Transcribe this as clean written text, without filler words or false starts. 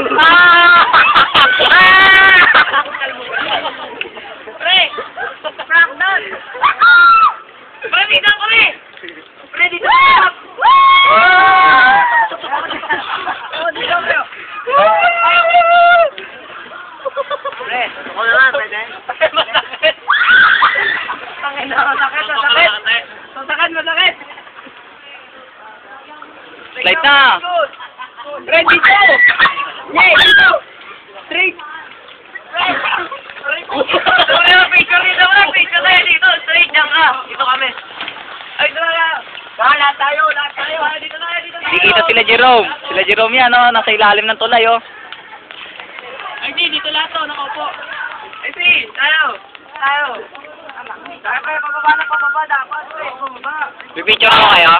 Pre! Prank doon! Pre, dito kami! Pre, dito kami! Oh, dito kami! Pre, ako naman, pwede? Masakit! Masakit! Masakit! Slide na! Pre, dito! Yay! Dito! Straight! Picture dito mo! Picture tayo dito! Straight lang ka! Dito kami! Ay, dito na! Lahat tayo! Dito na! Dito sila Jerome. Sila Jerome yan, oh. Nasa ilalim ng tulay, oh. Ay, dito lahat to! Nakaupo! Ay, tayo! Tayo! Tayo, pababa na pababa! Dapat! Pababa! Pipicture ako kayo.